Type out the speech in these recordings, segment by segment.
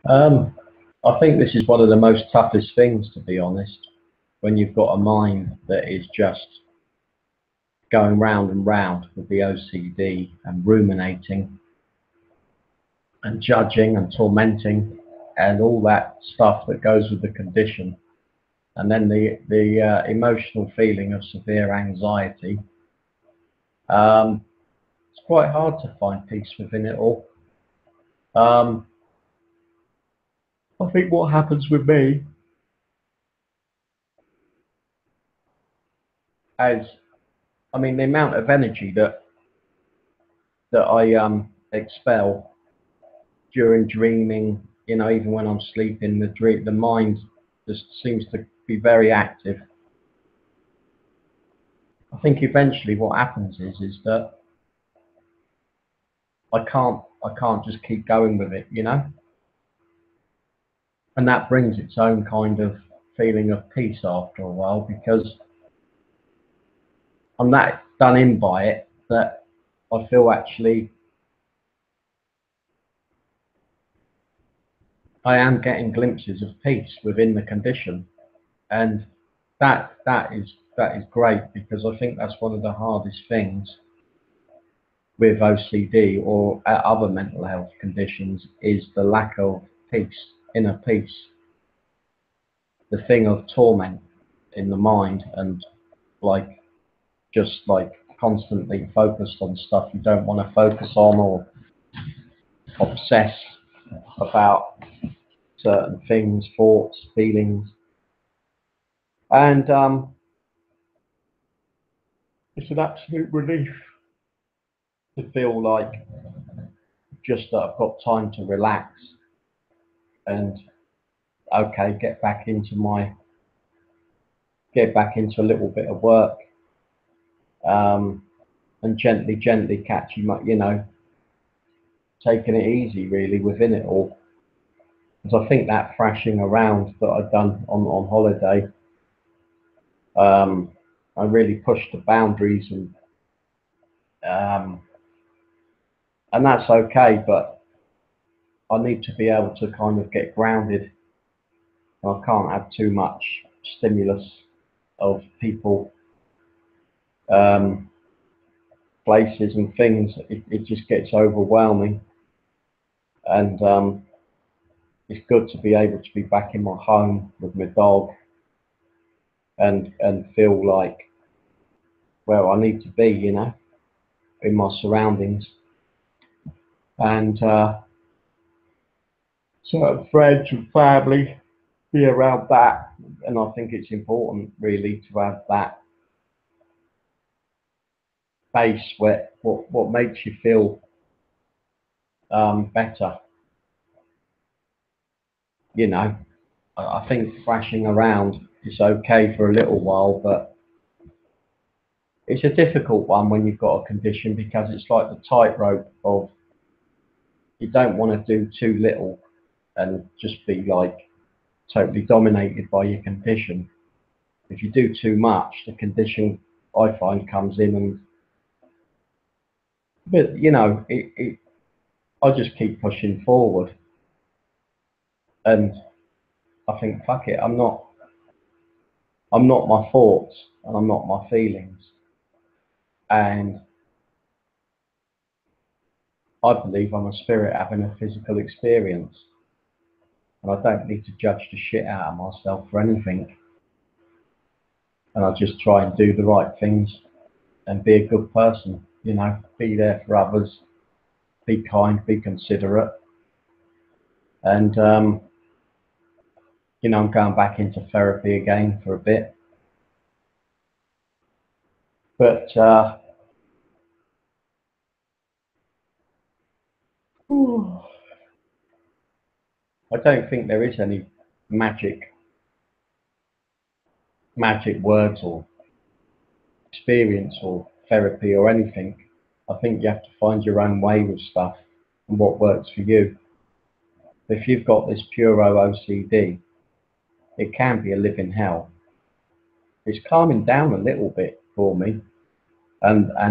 Um, I think this is one of the most toughest things, to be honest, when you've got a mind that is just going round and round with the OCD and ruminating and judging and tormenting and all that stuff that goes with the condition. And then the emotional feeling of severe anxiety. Um, it's quite hard to find peace within it all. Um, I think what happens with me as I mean, the amount of energy that I expel during dreaming, even when I'm sleeping, the mind just seems to be very active. I think eventually what happens is that I can't just keep going with it, and that brings its own kind of feeling of peace after a while because I'm that done in by it that I feel actually I am getting glimpses of peace within the condition, and that is great because I think that's one of the hardest things with OCD or other mental health conditions is the lack of peace, inner peace, the thing of torment in the mind and like just like constantly focused on stuff you don't want to focus on or obsess about certain things, thoughts, feelings, and it's an absolute relief to feel like just that I've got time to relax and okay, get back into a little bit of work, um, and gently catch you, taking it easy really within it all. Because I think that thrashing around that I've done on holiday, um, I really pushed the boundaries um, and that's okay, but I need to be able to kind of get grounded. I can't have too much stimulus of people, um, places and things. It just gets overwhelming, and it's good to be able to be back in my home with my dog and feel like where I need to be, in my surroundings, and certain friends and family be around that. And I think it's important really to have that base where what makes you feel better. You know, I think thrashing around is okay for a little while, but it's a difficult one when you've got a condition because it's like the tightrope of you don't want to do too little and just be like totally dominated by your condition. If you do too much, the condition I find comes in and but I just keep pushing forward and I think fuck it, I'm not my thoughts and I'm not my feelings and I believe I'm a spirit having a physical experience and I don't need to judge the shit out of myself for anything and I just try and do the right things and be a good person, be there for others, be kind, be considerate, and I'm going back into therapy again for a bit, but I don't think there is any magic magic words or experience or therapy or anything. I think you have to find your own way with stuff and what works for you. If you've got this puro OCD, it can be a living hell. It's calming down a little bit for me, and I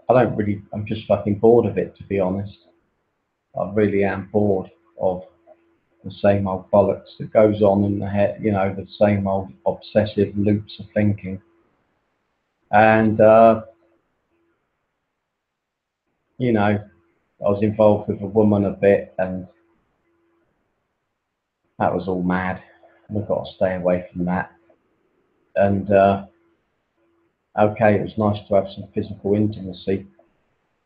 don't really. I'm just fucking bored of it, to be honest. I really am bored. of the same old bollocks that goes on in the head, you know, the same old obsessive loops of thinking. And, you know, I was involved with a woman a bit, and that was all mad. We've got to stay away from that. And, okay, it was nice to have some physical intimacy,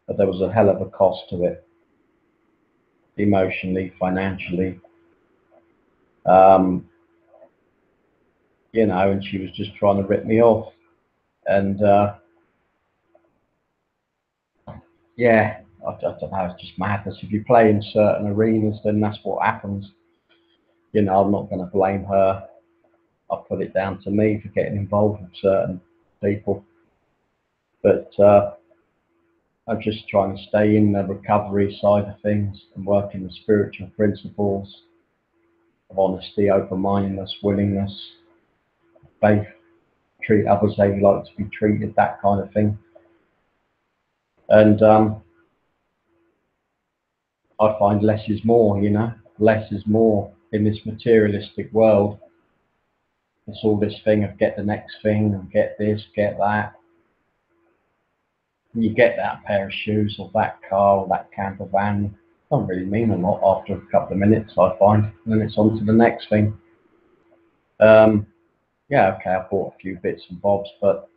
but there was a hell of a cost to it, emotionally, financially. You know, and she was just trying to rip me off. And yeah, I don't know, it's just madness. If you play in certain arenas, then that's what happens. You know, I'm not going to blame her. I put it down to me for getting involved with certain people. But I'm just trying to stay in the recovery side of things and work in the spiritual principles of honesty, open-mindedness, willingness, faith, treat others how you like to be treated, that kind of thing. And I find less is more, you know, less is more in this materialistic world. It's all this thing of get the next thing and get this, get that. And you get that pair of shoes or that car or that camper van. Don't really mean a lot after a couple of minutes, I find. And then it's on to the next thing. Yeah, okay, I bought a few bits and bobs, but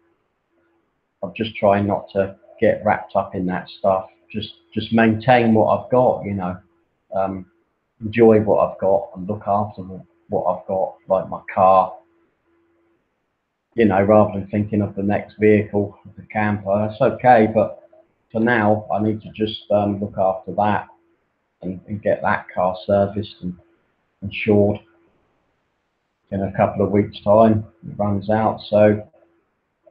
I'm just trying not to get wrapped up in that stuff. Just maintain what I've got, you know. Enjoy what I've got and look after what I've got, like my car. You know, rather than thinking of the next vehicle, the camper. It's okay, but for now, I need to just look after that and get that car serviced and insured. In a couple of weeks' time, it runs out. So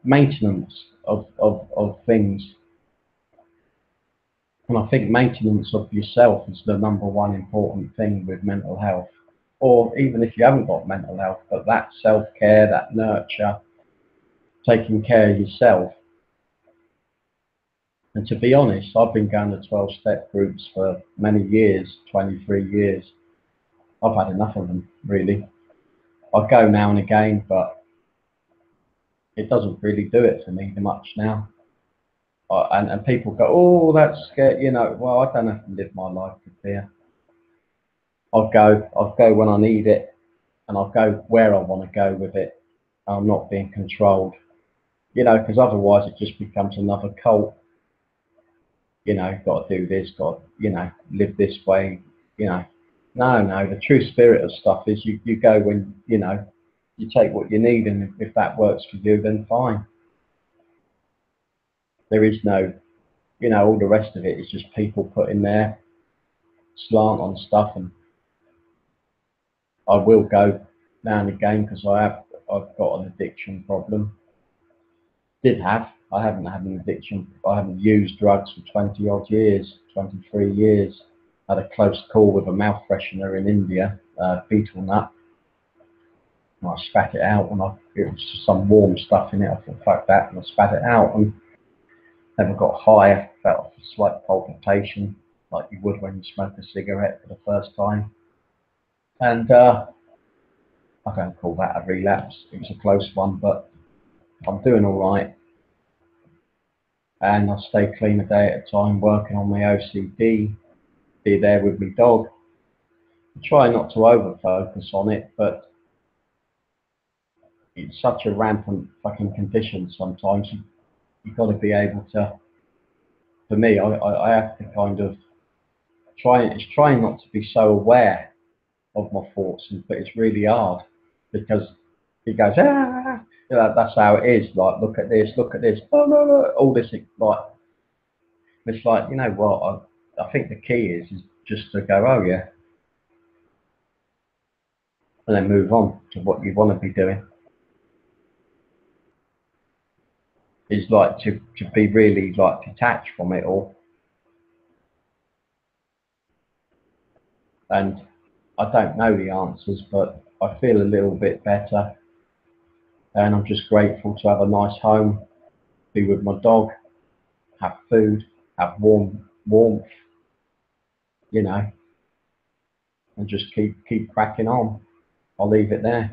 maintenance of things. And I think maintenance of yourself is the #1 important thing with mental health. Or even if you haven't got mental health, but that self-care, that nurture, taking care of yourself. And to be honest, I've been going to 12-step groups for many years, 23 years. I've had enough of them, really. I go now and again, but it doesn't really do it for me much now. And people go, oh, that's scary, you know. Well, I don't have to live my life with fear. I'll go when I need it, and I'll go where I want to go with it. I'm not being controlled, you know, because otherwise it just becomes another cult. You know, got to do this, got, you know, live this way, you know. No, the true spirit of stuff is you go when, you know, you take what you need, and if that works for you, then fine. There is no, you know, all the rest of it is just people putting their slant on stuff. And I will go now and again because I've got an addiction problem. I haven't had an addiction. I haven't used drugs for 20 odd years, 23 years. I had a close call with a mouth freshener in India, betel nut. And I spat it out, and it was some warm stuff in it. I thought, fuck that, and I spat it out, and never got high. I felt a slight palpitation, like you would when you smoke a cigarette for the first time. And I don't call that a relapse. It was a close one, but I'm doing all right. And I stay clean a day at a time, working on my OCD, be there with my dog. I try not to over focus on it, but it's such a rampant fucking condition sometimes. You've got to be able to, for me, I have to kind of trying not to be so aware of my thoughts, but it's really hard because it goes, ah, you know, that's how it is. Like, look at this, oh no, all this, like, it's like, you know what, I think the key is just to go, oh yeah, and then move on to what you want to be doing. Is like to be really like detached from it all. And I don't know the answers, but I feel a little bit better. And I'm just grateful to have a nice home, be with my dog, have food, have warmth, you know. and just keep cracking on. I'll leave it there.